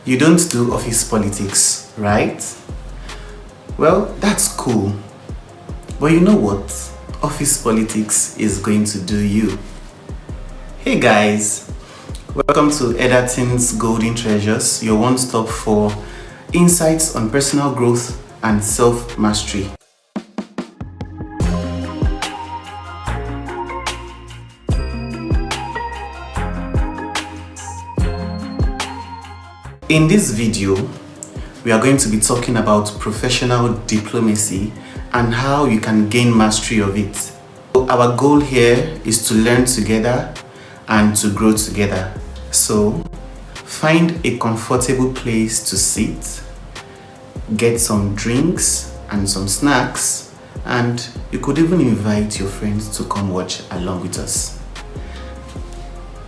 You don't do office politics, right? Well, that's cool. But you know what? Office politics is going to do you. Hey guys, welcome to Editing's Golden Treasures, your one-stop for insights on personal growth and self-mastery. In this video, we are going to be talking about professional diplomacy and how you can gain mastery of it. So our goal here is to learn together and to grow together. So find a comfortable place to sit, get some drinks and some snacks, and you could even invite your friends to come watch along with us.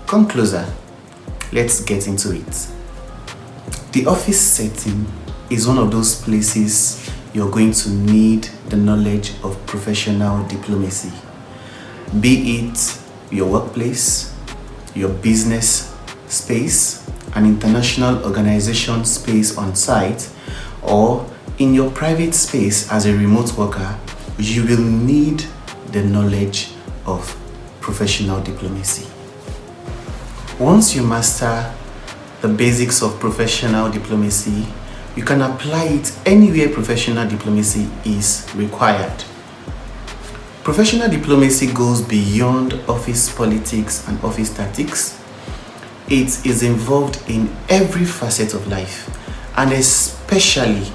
Come closer, let's get into it. The office setting is one of those places you're going to need the knowledge of professional diplomacy. Be it your workplace, your business space, an international organization space on site, or in your private space as a remote worker, you will need the knowledge of professional diplomacy. Once you master the basics of professional diplomacy, you can apply it anywhere professional diplomacy is required. Professional diplomacy goes beyond office politics and office tactics. It is involved in every facet of life, and especially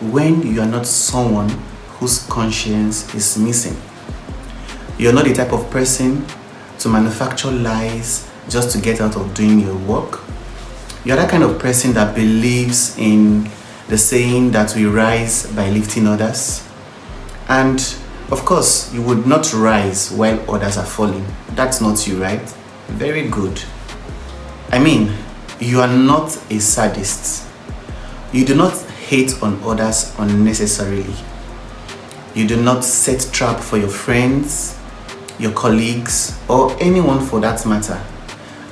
when you are not someone whose conscience is missing. You're not the type of person to manufacture lies just to get out of doing your work. You're that kind of person that believes in the saying that we rise by lifting others. And of course, you would not rise while others are falling. That's not you, right? Very good. I mean, you are not a sadist. You do not hate on others unnecessarily. You do not set trap for your friends, your colleagues, or anyone for that matter.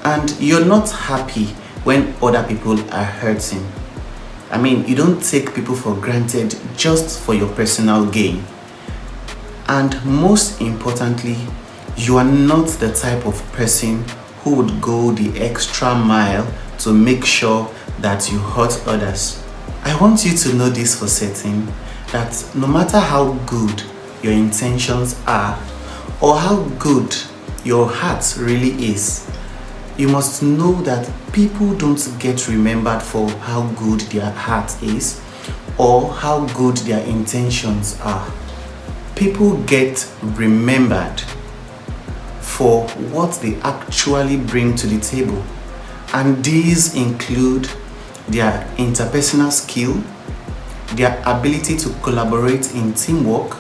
And you're not happy when other people are hurting. I mean, you don't take people for granted just for your personal gain. And most importantly, you are not the type of person who would go the extra mile to make sure that you hurt others. I want you to know this for certain, that no matter how good your intentions are or how good your heart really is, you must know that people don't get remembered for how good their heart is or how good their intentions are. People get remembered for what they actually bring to the table. And these include their interpersonal skill, their ability to collaborate in teamwork,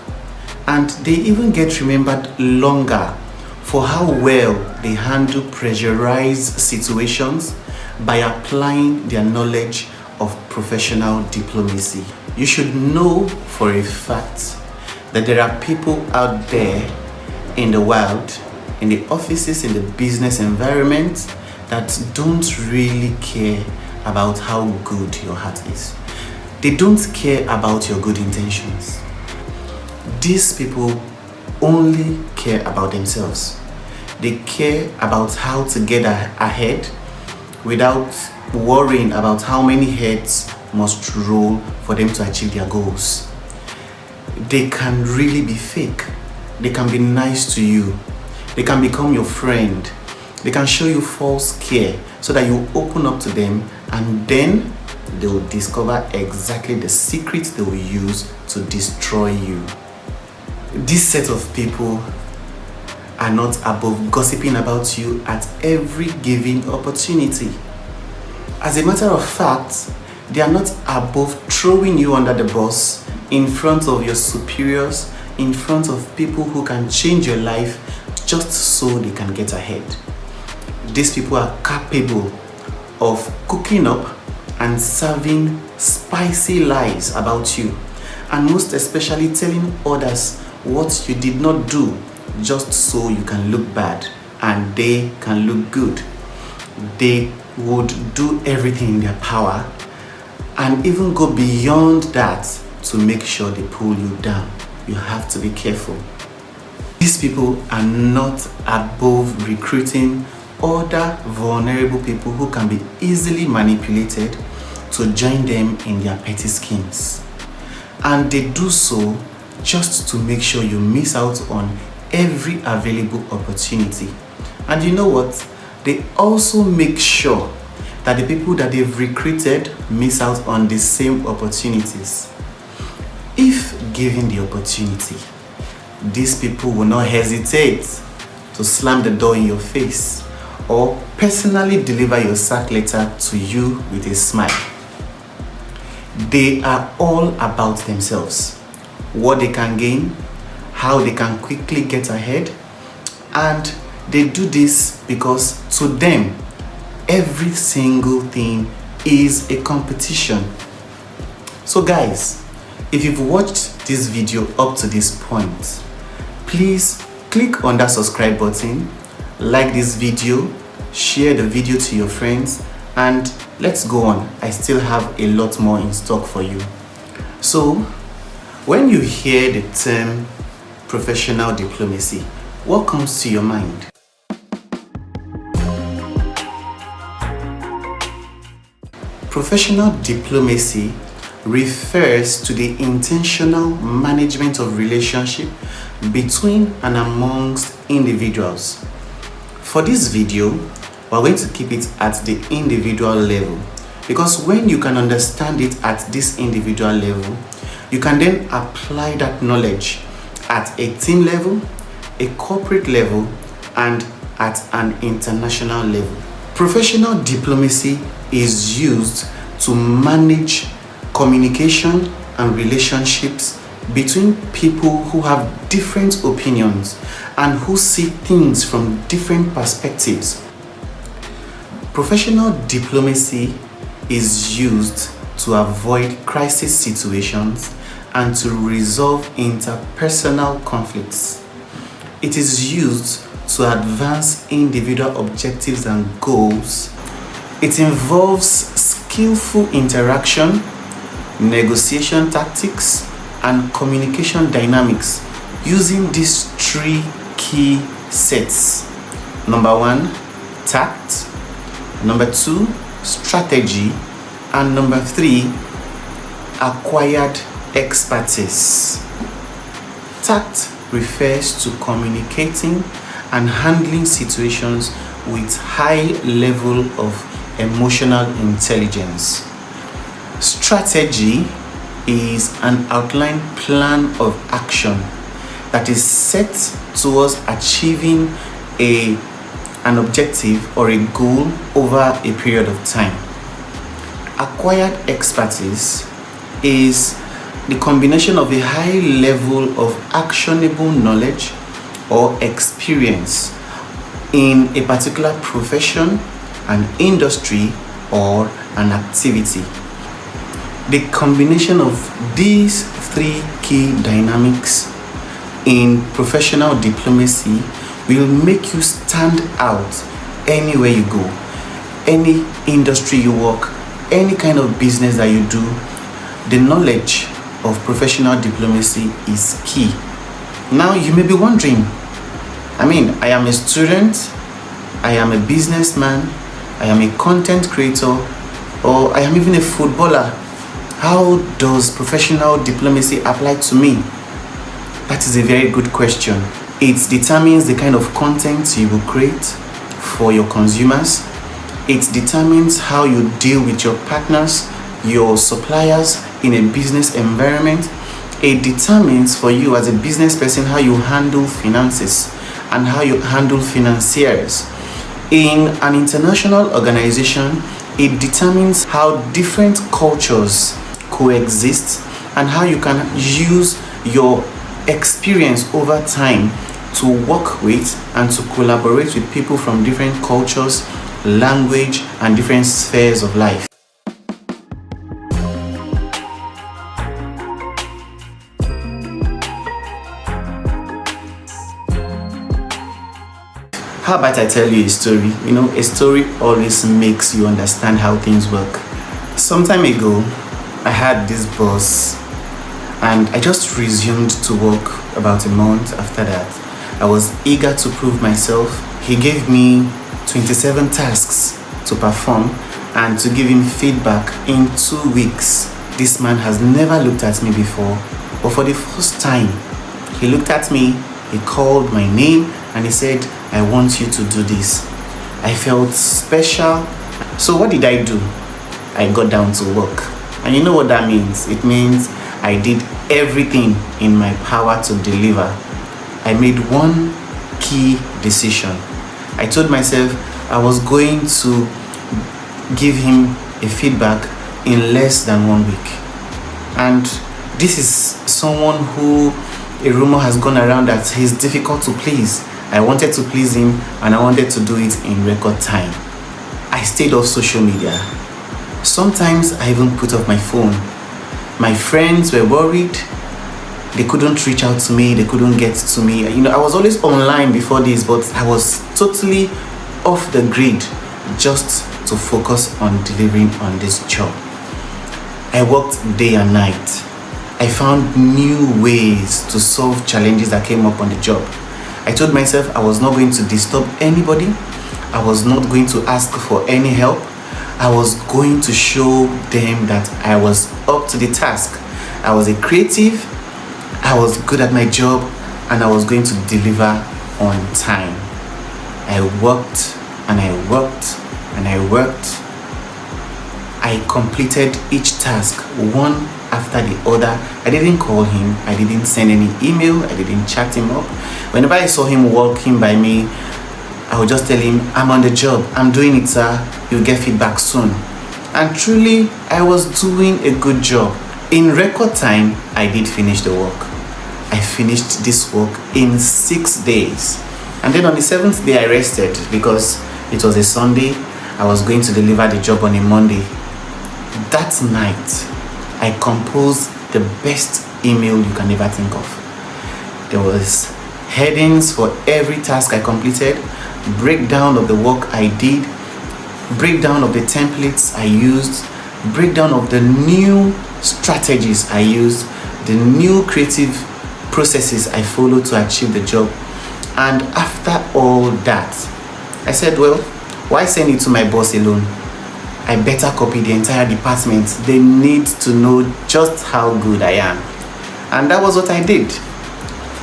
and they even get remembered longer for how well they handle pressurized situations by applying their knowledge of professional diplomacy. You should know for a fact that there are people out there in the world, in the offices, in the business environment, that don't really care about how good your heart is. They don't care about your good intentions. These people only care about themselves. They care about how to get ahead without worrying about how many heads must roll for them to achieve their goals. They can really be fake. They can be nice to you. They can become your friend. They can show you false care so that you open up to them, and then they will discover exactly the secret they will use to destroy you. This set of people are not above gossiping about you at every given opportunity. As a matter of fact, they are not above throwing you under the bus in front of your superiors, in front of people who can change your life just so they can get ahead. These people are capable of cooking up and serving spicy lies about you, and most especially telling others what you did not do just so you can look bad and they can look good. They would do everything in their power and even go beyond that to make sure they pull you down. You have to be careful. These people are not above recruiting other vulnerable people who can be easily manipulated to join them in their petty schemes. And they do so just to make sure you miss out on every available opportunity. And you know what? They also make sure that the people that they've recruited miss out on the same opportunities. If given the opportunity, these people will not hesitate to slam the door in your face or personally deliver your sack letter to you with a smile. They are all about themselves, what they can gain, how they can quickly get ahead, and they do this because to them, every single thing is a competition. So guys, if you've watched this video up to this point, please click on that subscribe button, like this video, share the video to your friends, and let's go on. I still have a lot more in stock for you. So, when you hear the term professional diplomacy, what comes to your mind? Professional diplomacy refers to the intentional management of relationship between and amongst individuals. For this video, we're going to keep it at the individual level, because when you can understand it at this individual level, you can then apply that knowledge at a team level, a corporate level, and at an international level. Professional diplomacy is used to manage communication and relationships between people who have different opinions and who see things from different perspectives. Professional diplomacy is used to avoid crisis situations and to resolve interpersonal conflicts. It is used to advance individual objectives and goals. It involves skillful interaction, negotiation tactics, and communication dynamics using these three key sets. Number 1, tact. Number 2, strategy. And number 3, acquired expertise. Tact refers to communicating and handling situations with high level of emotional intelligence. Strategy is an outlined plan of action that is set towards achieving an objective or a goal over a period of time. Acquired expertise is the combination of a high level of actionable knowledge or experience in a particular profession, an industry, or an activity. The combination of these three key dynamics in professional diplomacy will make you stand out anywhere you go, any industry you work, any kind of business that you do. The knowledge of professional diplomacy is key. Now you may be wondering, I am a student, I am a businessman, I am a content creator, or I am even a footballer. How does professional diplomacy apply to me? That is a very good question. It determines the kind of content you will create for your consumers. It determines how you deal with your partners, your suppliers in a business environment. It determines for you as a business person how you handle finances and how you handle financiers. In an international organization, it determines how different cultures coexist and how you can use your experience over time to work with and to collaborate with people from different cultures, language, and different spheres of life. How about I tell you a story? A story always makes you understand how things work. Some time ago, I had this boss, and I just resumed to work about a month after that. I was eager to prove myself. He gave me 27 tasks to perform and to give him feedback in 2 weeks. This man has never looked at me before, but for the first time, he looked at me, he called my name, and he said, "I want you to do this." I felt special. So what did I do? I got down to work. And you know what that means? It means I did everything in my power to deliver. I made one key decision. I told myself I was going to give him a feedback in less than 1 week. And this is someone who a rumor has gone around that he's difficult to please. I wanted to please him, and I wanted to do it in record time. I stayed off social media. Sometimes I even put off my phone. My friends were worried. They couldn't reach out to me. They couldn't get to me. I was always online before this, but I was totally off the grid just to focus on delivering on this job. I worked day and night. I found new ways to solve challenges that came up on the job. I told myself I was not going to disturb anybody. I was not going to ask for any help. I was going to show them that I was up to the task. I was a creative, I was good at my job, and I was going to deliver on time. I worked and I worked and I worked. I completed each task one after the other. I didn't call him, I didn't send any email, I didn't chat him up. Whenever I saw him walking by me, I would just tell him, "I'm on the job, I'm doing it, sir, you'll get feedback soon." And truly, I was doing a good job. In record time, I did finish the work. I finished this work in 6 days. And then on the 7th day, I rested because it was a Sunday. I was going to deliver the job on a Monday. That night, I composed the best email you can ever think of. There was headings for every task I completed, breakdown of the work I did, breakdown of the templates I used, breakdown of the new strategies I used, the new creative processes I followed to achieve the job. And after all that, I said, well, why send it to my boss alone? I better copy the entire department. They need to know just how good I am. And that was what I did.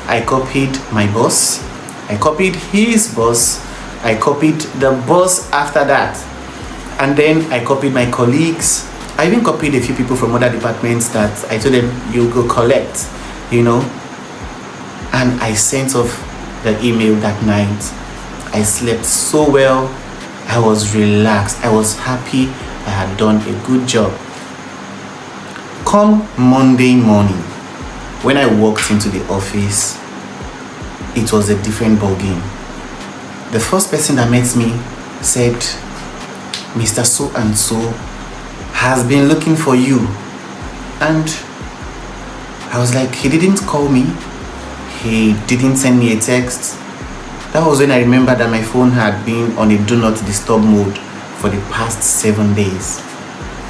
I copied my boss, I copied his boss, I copied the boss after that, and then I copied my colleagues. I even copied a few people from other departments that I told them, "You go collect," and I sent off the email that night. I slept so well, I was relaxed, I was happy, I had done a good job. Come Monday morning, when I walked into the office, it was a different ballgame. The first person that met me said, "Mr. So-and-so has been looking for you." And I was like, he didn't call me. He didn't send me a text. That was when I remembered that my phone had been on a do not disturb mode for the past 7 days.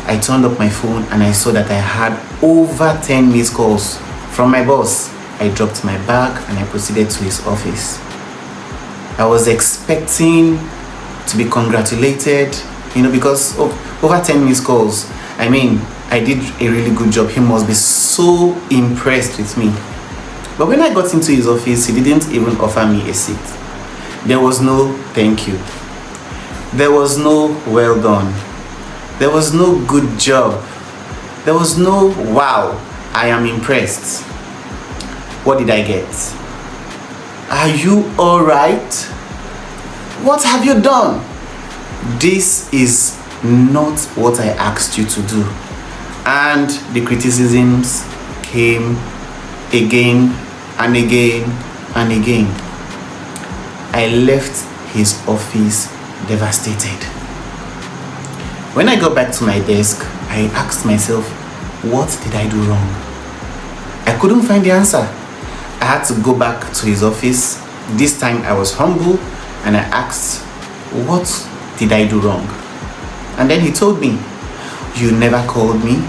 I turned up my phone and I saw that I had over 10 missed calls from my boss. I dropped my bag and I proceeded to his office. I was expecting to be congratulated, because of over 10 missed calls. I mean, I did a really good job. He must be so impressed with me. But when I got into his office, he didn't even offer me a seat. There was no thank you. There was no well done. There was no good job. There was no wow, I am impressed. What did I get? Are you all right? What have you done? This is not what I asked you to do. And the criticisms came again and again and again. I left his office devastated. When I got back to my desk, I asked myself, what did I do wrong? I couldn't find the answer. I had to go back to his office. This time I was humble and I asked, what did I do wrong? And then he told me, you never called me,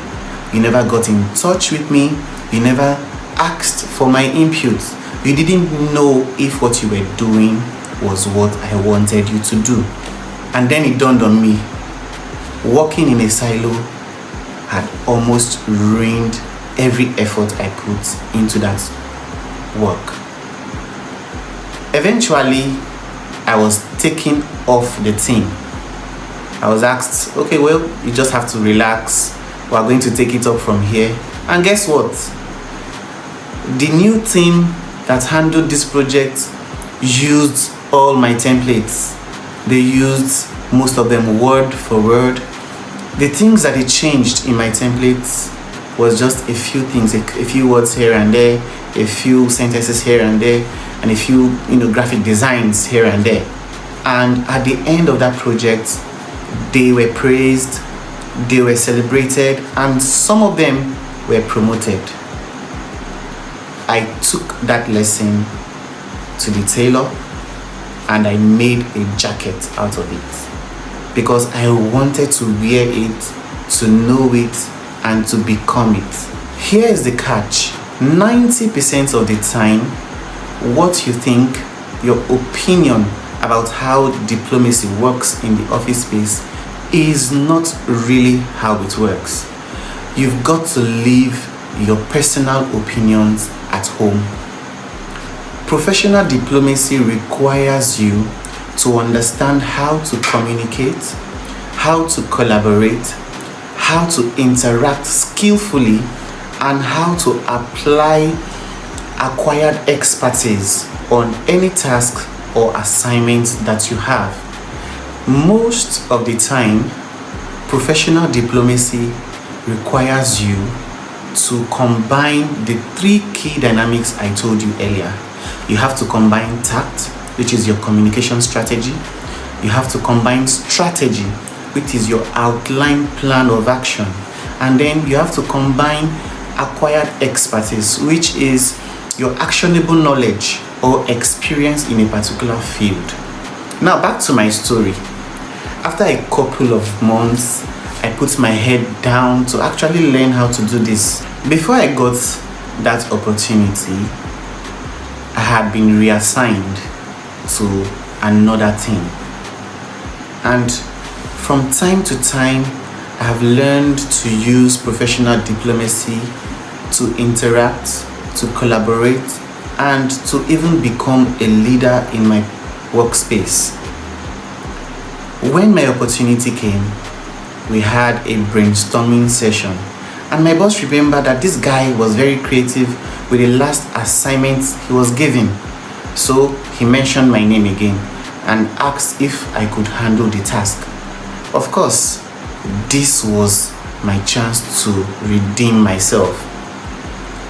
You never got in touch with me. You never asked for my input. You didn't know if what you were doing was what I wanted you to do. And then it dawned on me, working in a silo had almost ruined every effort I put into that work. Eventually, I was taken off the team. I was asked, okay, well, you just have to relax. We're going to take it up from here. And guess what? The new team that handled this project used all my templates. They used most of them word for word. The things that they changed in my templates was just a few things, a few words here and there, a few sentences here and there, and a few graphic designs here and there. And at the end of that project, they were praised, they were celebrated, and some of them were promoted. I took that lesson to the tailor and I made a jacket out of it because I wanted to wear it, to know it, and to become it. Here is the catch. 90% of the time, what you think, your opinion about how diplomacy works in the office space is not really how it works. You've got to leave your personal opinions at home. Professional diplomacy requires you to understand how to communicate, how to collaborate, how to interact skillfully, and how to apply acquired expertise on any task or assignment that you have. Most of the time, professional diplomacy requires you to combine the three key dynamics I told you earlier. You have to combine tact, which is your communication strategy. You have to combine strategy, which is your outline plan of action. And then you have to combine acquired expertise, which is your actionable knowledge or experience in a particular field. Now back to my story. After a couple of months, I put my head down to actually learn how to do this. Before I got that opportunity, I had been reassigned to another team. And from time to time, I have learned to use professional diplomacy to interact, to collaborate, and to even become a leader in my workspace. When my opportunity came, we had a brainstorming session, and my boss remembered that this guy was very creative with the last assignment he was given. So he mentioned my name again and asked if I could handle the task. Of course, this was my chance to redeem myself.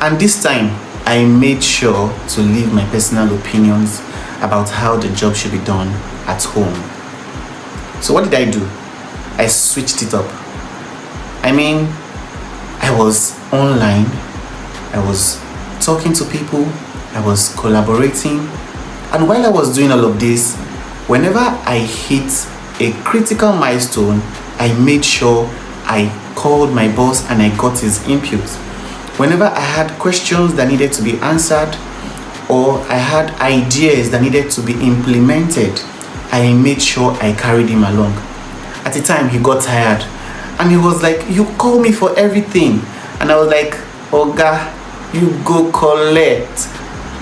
And this time, I made sure to leave my personal opinions about how the job should be done at home. So what did I do? I switched it up. I was online, I was talking to people, I was collaborating, and while I was doing all of this, whenever I hit a critical milestone, I made sure I called my boss and I got his input. Whenever I had questions that needed to be answered or I had ideas that needed to be implemented, I made sure I carried him along. At the time, he got tired and he was like, "You call me for everything." And I was like, "Oga, you go collect."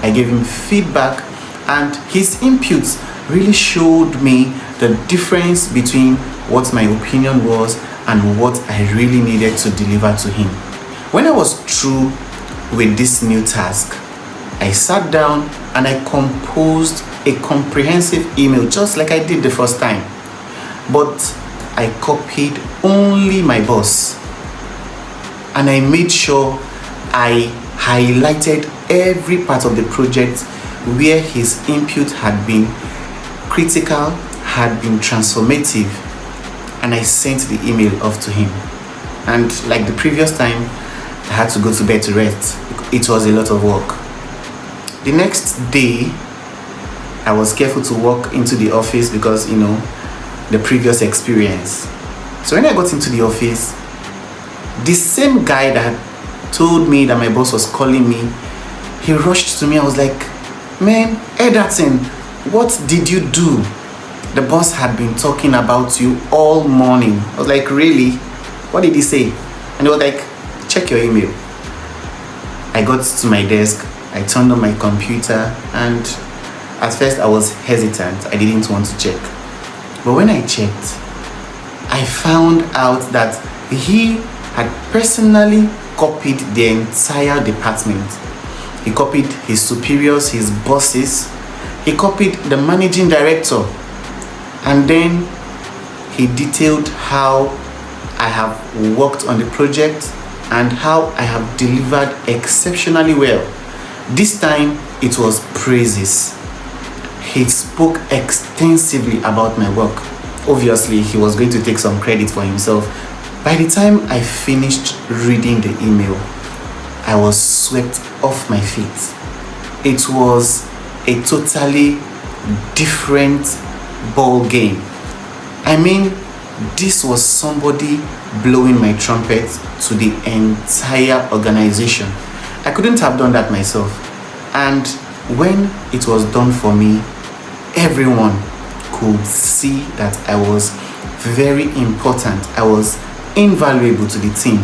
I gave him feedback and his inputs really showed me the difference between what my opinion was and what I really needed to deliver to him. When I was through with this new task, I sat down and I composed a comprehensive email just like I did the first time. But I copied only my boss and I made sure I highlighted every part of the project where his input had been critical, had been transformative, and I sent the email off to him. And like the previous time, I had to go to bed to rest. It was a lot of work. The next day, I was careful to walk into the office because, the previous experience. So when I got into the office, The same guy that told me that my boss was calling me, he rushed to me. I was like, man, Ederton, what did you do? The boss had been talking about you all morning. I was like, really? What did he say? And he was like, check your email. I got to my desk, I turned on my computer, and at first I was hesitant. I didn't want to check. But when I checked, I found out that he had personally copied the entire department. He copied his superiors, his bosses. He copied the managing director. And then he detailed how I have worked on the project and how I have delivered exceptionally well. This time it was praises. He spoke extensively about my work. Obviously, he was going to take some credit for himself. By the time I finished reading the email, I was swept off my feet. It was a totally different ball game. I mean, this was somebody blowing my trumpet to the entire organization. I couldn't have done that myself. And when it was done for me, everyone could see that I was very important. I was invaluable to the team.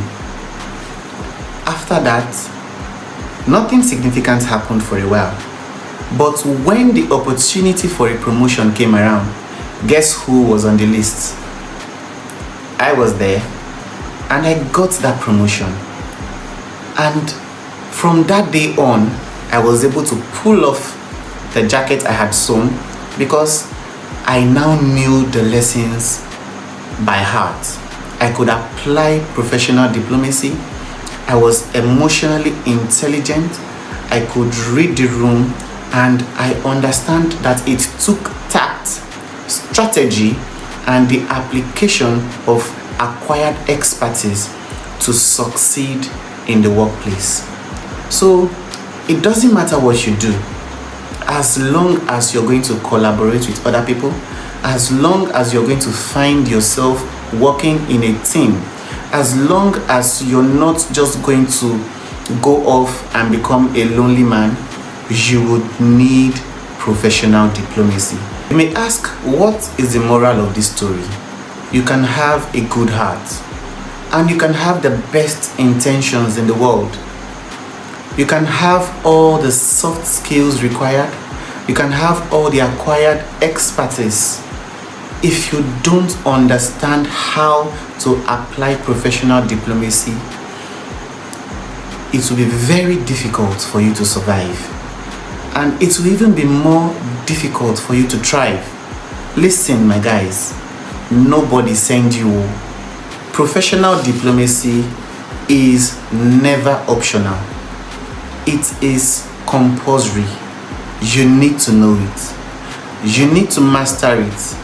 After that, nothing significant happened for a while. But when the opportunity for a promotion came around, guess who was on the list? I was there, and I got that promotion. And from that day on, I was able to pull off the jacket I had sewn because I now knew the lessons by heart. I could apply professional diplomacy. I was emotionally intelligent. I could read the room, and I understand that it took tact, strategy, and the application of acquired expertise to succeed in the workplace. So it doesn't matter what you do, as long as you're going to collaborate with other people, as long as you're going to find yourself working in a team, as long as you're not just going to go off and become a lonely man, you would need professional diplomacy. You may ask, what is the moral of this story? You can have a good heart, and you can have the best intentions in the world. You can have all the soft skills required. You can have all the acquired expertise. If you don't understand how to apply professional diplomacy, it will be very difficult for you to survive. And it will even be more difficult for you to thrive. Listen, my guys, nobody sent you. Professional diplomacy is never optional. It is compulsory. You need to know it. You need to master it.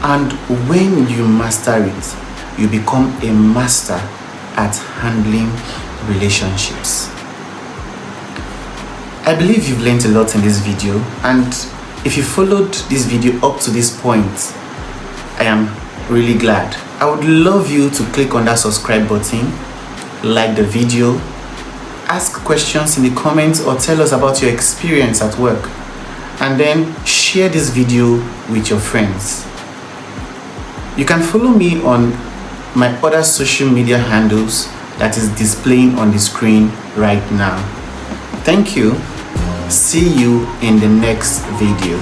And when you master it, you become a master at handling relationships. I believe you've learned a lot in this video, and if you followed this video up to this point, I am really glad. I would love you to click on that subscribe button, like the video, ask questions in the comments, or tell us about your experience at work, and then share this video with your friends. You can follow me on my other social media handles that is displaying on the screen right now. Thank you. See you in the next video.